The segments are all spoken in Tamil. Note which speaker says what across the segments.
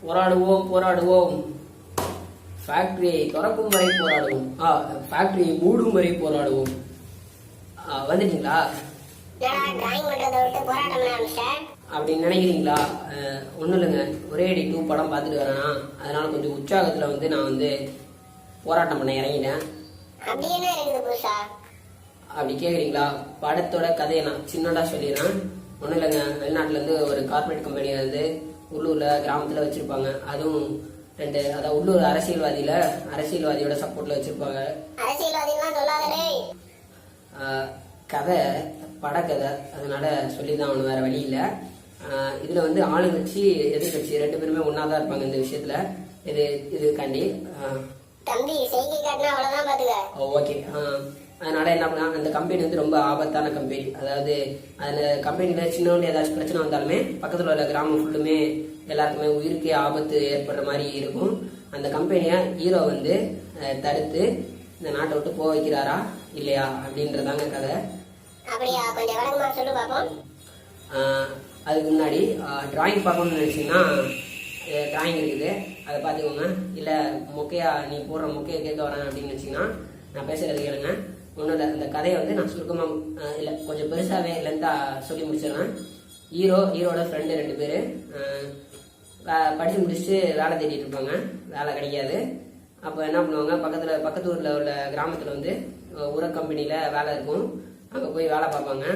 Speaker 1: போராடுவோம் போராடுவோம், ஃபேக்டரியை திறக்கும் வரை போராடுவோம், ஃபேக்டரியை மூடும் வரை போராடுவோம். வந்துட்டீங்களா அப்படின்னு நினைக்கிறீங்களா? ஒன்றும் இல்லைங்க, ஒரே அடி 2 படம் பார்த்துட்டு வரேன்னா அதனால கொஞ்சம் உற்சாகத்தில் வந்து நான் வந்து போராட்டம் பண்ண இறங்கிட்டேன். அப்படி கேட்குறீங்களா? படத்தோட கதையை நான் சின்னதாக சொல்லிடுறேன். ஒன்றும் இல்லைங்க, வெளிநாட்டிலேருந்து ஒரு கார்பரேட் கம்பெனியை வந்து உள்ளூரில் கிராமத்தில் வச்சுருப்பாங்க. அதுவும் 2, அதாவது உள்ளூர் அரசியல்வாதியோட சப்போர்ட்டில் வச்சுருப்பாங்க. கதை படக்கதை, அதனால சொல்லி தான் அவனு வேறு வழி இல்லை. இதில் வந்து ஆளுங்கட்சி எதிர்கட்சி 2 பேருமே ஒன்றா தான் இருப்பாங்க இந்த விஷயத்தில். இதுக்காண்டி ஓகே. அதனால என்ன பண்ணா, அந்த கம்பெனி வந்து ரொம்ப ஆபத்தான கம்பெனி. அதாவது அந்த கம்பெனியில் சின்ன ஏதாச்சும் பிரச்சனை வந்தாலுமே பக்கத்தில் உள்ள கிராமம் ஃபுல்லுமே எல்லாருக்குமே உயிருக்கே ஆபத்து ஏற்படுற மாதிரி இருக்கும். அந்த கம்பெனியை ஹீரோ வந்து தடுத்து இந்த நாட்டை விட்டு போக வைக்கிறாரா இல்லையா அப்படின்றதாங்க கதை. அதுக்கு முன்னாடி டிராயிங் பார்க்கணும்னு நினைச்சீங்கன்னா டிராயிங் இருக்குது, அதை பார்த்துக்கோங்க. இல்லை மொக்கையா நீ போடுற மொக்கையை கேட்க வரேன் அப்படின்னு நினச்சிங்கன்னா நான் பேசுறது கேளுங்க. ஒன்றும் இல்லை, இந்த கதையை வந்து நான் சுருக்கமாக இல்லை கொஞ்சம் பெருசாகவே லென்த்தாக சொல்லி முடிச்சிடறேன். ஹீரோட ஃப்ரெண்டு 2 பேர் படித்து முடிச்சுட்டு வேலை தேடிட்டு இருப்பாங்க. வேலை கிடைக்காது. அப்போ என்ன பண்ணுவாங்க, பக்கத்து ஊரில் உள்ள கிராமத்தில் வந்து உர கம்பெனியில் வேலை இருக்கும். அங்கே போய் வேலை பார்ப்பாங்க.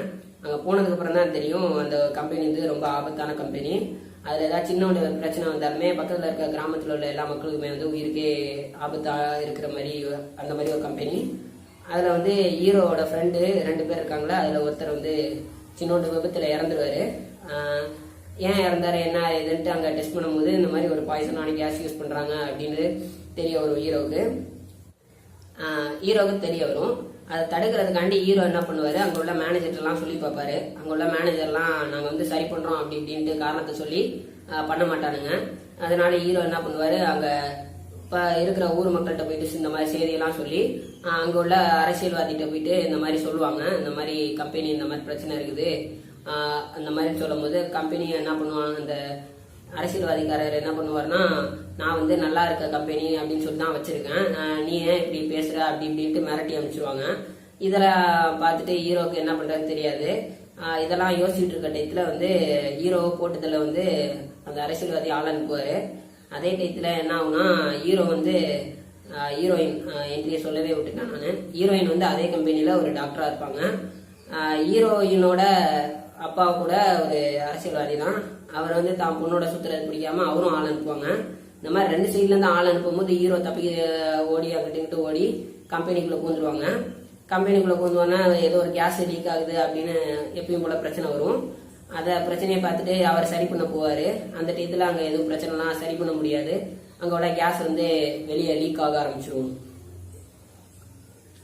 Speaker 1: அங்கே போனதுக்கப்புறம் தான் தெரியும் அந்த கம்பெனி வந்து ரொம்ப ஆபத்தான கம்பெனி. அதில் ஏதாவது சின்ன ஒரு பிரச்சனை வந்தாலுமே பக்கத்தில் இருக்க கிராமத்தில் உள்ள எல்லா மக்களுக்குமே வந்து உயிருக்கே ஆபத்தாக இருக்கிற மாதிரி அந்த மாதிரி ஒரு கம்பெனி. அதில் வந்து ஹீரோவோட ஃப்ரெண்டு 2 பேர் இருக்காங்களா, அதில் ஒருத்தர் வந்து சின்னோண்டு விபத்தில் இறந்துருவார். ஏன் இறந்தாரு என்ன இதுன்ட்டு அங்கே டெஸ்ட் பண்ணும்போது இந்த மாதிரி ஒரு பாய்சனான கேஸ் யூஸ் பண்ணுறாங்க அப்படின்னு தெரிய வரும் ஹீரோவுக்கு தெரிய வரும். அதை தடுக்கிறதுக்காண்டி ஹீரோ என்ன பண்ணுவார், அங்கே உள்ள மேனேஜர்லாம் சொல்லி பார்ப்பாரு. அங்கே உள்ள மேனேஜர்லாம் நாங்கள் வந்து சரி பண்ணுறோம் அப்படி இப்படின்ட்டு காரணத்தை சொல்லி பண்ண மாட்டானுங்க. அதனால ஹீரோ என்ன பண்ணுவார், அங்கே இப்போ இருக்கிற ஊர் மக்கள்கிட்ட போயிட்டு இந்த மாதிரி செய்தியெல்லாம் சொல்லி அங்கே உள்ள அரசியல்வாதிகிட்ட போயிட்டு இந்த மாதிரி சொல்லுவாங்க, இந்த மாதிரி கம்பெனி இந்த மாதிரி பிரச்சனை இருக்குது அந்த மாதிரி சொல்லும் போது கம்பெனி என்ன பண்ணுவாங்க, அந்த அரசியல்வாதிக்காரர் என்ன பண்ணுவார்னா, நான் வந்து நல்லா இருக்க கம்பெனி அப்படின்னு சொல்லி தான் வச்சிருக்கேன், நீ ஏன் இப்படி பேசுற அப்படி இப்படின்ட்டு மிரட்டி அமைச்சிருவாங்க. இதெல்லாம் பார்த்துட்டு ஹீரோவுக்கு என்ன பண்றதுன்னு தெரியாது. இதெல்லாம் யோசிச்சுட்டு இருக்க டயத்துல வந்து ஹீரோ கூட்டத்தில் வந்து அந்த அரசியல்வாதி ஆள் அனுப்புவார். அதே டயத்துல என்ன ஆகுனா, ஹீரோ வந்து ஹீரோயின் என்ட்ரியை சொல்லவே விட்டுட்டேன் நான். ஹீரோயின் வந்து அதே கம்பெனியில் ஒரு டாக்டராக இருப்பாங்க. ஹீரோயினோட அப்பா கூட ஒரு அரசியல்வாதி தான். அவர் வந்து தான் பொண்ணோட சுத்துறது பிடிக்காம அவரும் ஆள் அனுப்புவாங்க. இந்த மாதிரி 2 சைட்லேருந்து ஆள் அனுப்பும்போது ஹீரோ தப்பி ஓடி அங்கிட்டு ஓடி கம்பெனிக்குள்ளே பூந்துருவாங்க. கம்பெனிக்குள்ளே பூந்துவாங்க, ஏதோ ஒரு கேஸ் லீக் ஆகுது அப்படின்னு எப்பயும் போல பிரச்சனை வரும். அதை பிரச்சனையை பார்த்துட்டு அவர் சரி பண்ண போவார். அந்த டயத்தில் அங்கே எதுவும் பிரச்சனைலாம் சரி பண்ண முடியாது. அங்கே உள்ள கேஸ் வந்து வெளியே லீக் ஆக ஆரம்பிச்சிடும்.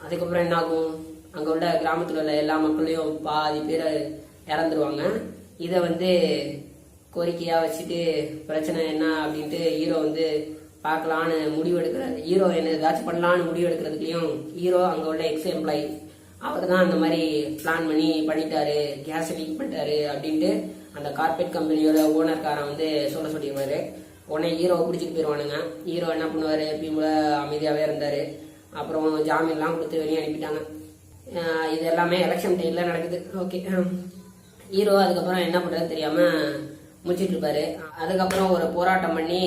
Speaker 1: அதுக்கப்புறம் என்ன ஆகும், அங்கே உள்ள கிராமத்தில் உள்ள எல்லா மக்களையும் பாதி பேர் இறந்துருவாங்க. இதை வந்து கோரிக்கையாக வச்சுட்டு பிரச்சனை என்ன அப்படின்ட்டு ஹீரோ வந்து பார்க்கலான்னு முடிவெடுக்கிறார். ஹீரோ என்ன ஏதாச்சும் பண்ணலான்னு முடிவெடுக்கிறதுலையும் ஹீரோ அங்கே உள்ள எம்ப்ளாயி அவர் தான் அந்த மாதிரி பிளான் பண்ணிட்டாரு, கேஸ் லீக் பண்ணிட்டாரு அப்படின்ட்டு அந்த கார்பரேட் கம்பெனியோட ஓனர்காரன் வந்து சொல்லிடுவாரு. உடனே ஹீரோவை பிடிச்சிட்டு போயிடுவானுங்க. ஹீரோ என்ன பண்ணுவார், எப்பயும் போல அமைதியாகவே இருந்தார். அப்புறம் ஜாமீன்லாம் கொடுத்து வெளியே அனுப்பிட்டாங்க. இது எல்லாமே எலெக்ஷன் டைம்ல நடக்குது. ஓகே, ஹீரோ அதுக்கப்புறம் என்ன பண்ணுறதுன்னு தெரியாமல் முடிச்சிட்டு இருப்பாரு. அதுக்கப்புறம் ஒரு போராட்டம் பண்ணி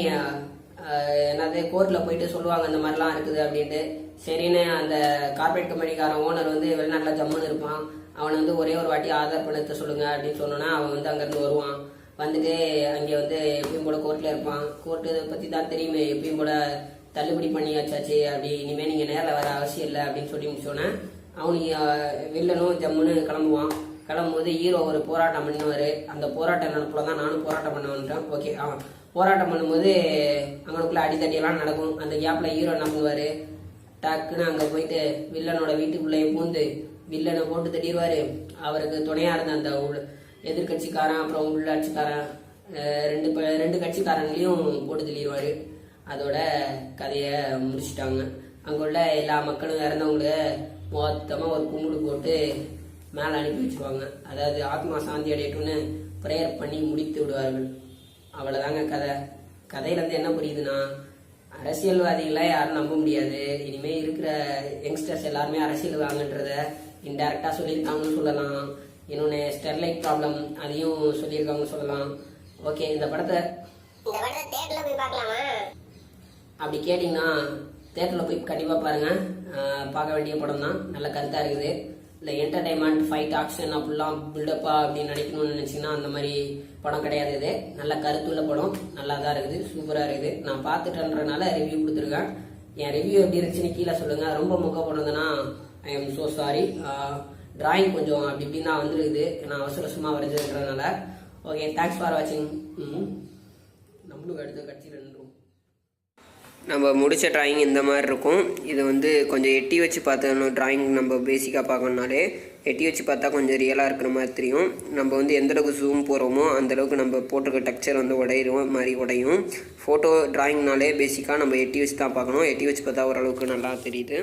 Speaker 1: என்னது கோர்ட்டில் போயிட்டு சொல்லுவாங்க இந்த மாதிரிலாம் இருக்குது அப்படின்ட்டு. சரின்னு அந்த கார்பரேட் கம்பெனிக்காரன் ஓனர் வந்து வெளிநாட்டில் ஜம்முன்னு இருப்பான். அவனை வந்து ஒரே ஒரு வாட்டி ஆதார் பண்ணத்தை சொல்லுங்க அப்படின்னு சொன்னோன்னா அவன் வந்து அங்கேருந்து வருவான். வந்துட்டு அங்கே வந்து எப்பயும் போல கோர்ட்டில் இருப்பான். கோர்ட்டு பற்றி தான் தெரியுமே, எப்பயும் போல தள்ளுபடி பண்ணி வச்சாச்சு, அப்படி இனிமேல் நீங்கள் நேரில் வர அவசியம் இல்லை அப்படின்னு சொல்லி முடிச்சோன்னே அவனுக்கு வில்லனும் ஜம்முன்னு கிளம்பும்போது ஹீரோ ஒரு போராட்டம் பண்ணுவார். அந்த போராட்ட நினப்புல தான் நானும் போராட்டம் பண்ண வந்துட்டேன். ஓகே, போராட்டம் பண்ணும்போது அங்கனுக்குள்ள அடித்தடியெல்லாம் நடக்கும். அந்த கேப்பில் ஹீரோ என்ன பண்ணுவார், டக்குன்னு அங்கே போயிட்டு வில்லனோட வீட்டுக்குள்ளேயே பூந்து வில்லனை போட்டு தட்டிடுவார். அவருக்கு துணையாக இருந்த அந்த எதிர்கட்சிக்காரன் அப்புறம் உள்ளாட்சிக்காரன் 2 கட்சிக்காரங்களையும் போட்டு தள்ளிடுவார். அதோட கதையை முடிச்சுட்டாங்க. அங்குள்ள எல்லா மக்களும் இறந்தவங்கள மொத்தமாக ஒரு கும்பிடு போட்டு மேலே அனுப்பி வச்சுருவாங்க. அதாவது ஆத்மா சாந்தி அடையட்டும்னு ப்ரேயர் பண்ணி முடித்து விடுவார்கள். அவ்வளோதாங்க கதை. கதையிலேருந்து என்ன புரியுதுன்னா, அரசியல்வாதிகளை யாரும் நம்ப முடியாது. இனிமேல் இருக்கிற யங்ஸ்டர்ஸ் எல்லாருமே அரசியல்வாங்கன்றத இன்டெரக்டாக சொல்லியிருக்காங்கன்னு சொல்லலாம். இன்னொன்று ஸ்டெர்லைட் ப்ராப்ளம் அதையும் சொல்லியிருக்காங்கன்னு சொல்லலாம். ஓகே, இந்த படத்தை தேட்டரில் போய் பார்க்கலாமா அப்படி கேட்டிங்கன்னா தேட்டரில் போய் கண்டிப்பாக பாருங்கள். பார்க்க வேண்டிய படம் தான். நல்ல கருத்தாக இருக்குது. இல்லை என்டர்டைன்மெண்ட், ஃபைட், ஆக்ஷன் அப்படிலாம் பில்டப்பா அப்படின்னு நினைக்கணும்னு நினச்சிங்கன்னா அந்த மாதிரி படம் கிடையாது. இது நல்ல கருத்துள்ள படம். நல்லா தான் இருக்குது, சூப்பராக இருக்குது. நான் பார்த்துட்டேன்றனால ரிவ்யூ கொடுத்துருக்கேன். என் ரிவ்யூ எப்படி இருந்துச்சுன்னு கீழே சொல்லுங்கள். ரொம்ப முக்க போனதுன்னா I am so sorry. Drawing கொஞ்சம் அப்படி இப்படின்னு தான் வந்துருக்குது, நான் அவசரமாக வரைஞ்சிருக்கிறதுனால. ஓகே, தேங்க்ஸ் ஃபார் வாட்சிங். நம்மளுக்கு அடுத்த கட்சியில் நின்றும் நம்ம முடித்த டிராயிங் இந்த மாதிரி இருக்கும். இது வந்து கொஞ்சம் எட்டி வச்சு பார்த்தோம். டிராயிங் நம்ம பேசிக்காக பார்க்கணுனாலே எட்டி வச்சு பார்த்தா கொஞ்சம் ரியலாக இருக்கிற மாதிரி தெரியும். நம்ம வந்து எந்தளவுக்கு ஜூம் போகிறோமோ அந்தளவுக்கு நம்ம போட்டிருக்க டெக்ஸ்சர் வந்து உடையும். ஃபோட்டோ டிராயிங்னாலே பேசிக்காக நம்ம எட்டி வச்சு தான் பார்க்கணும். எட்டி வச்சு பார்த்தா ஓரளவுக்கு நல்லா தெரியுது.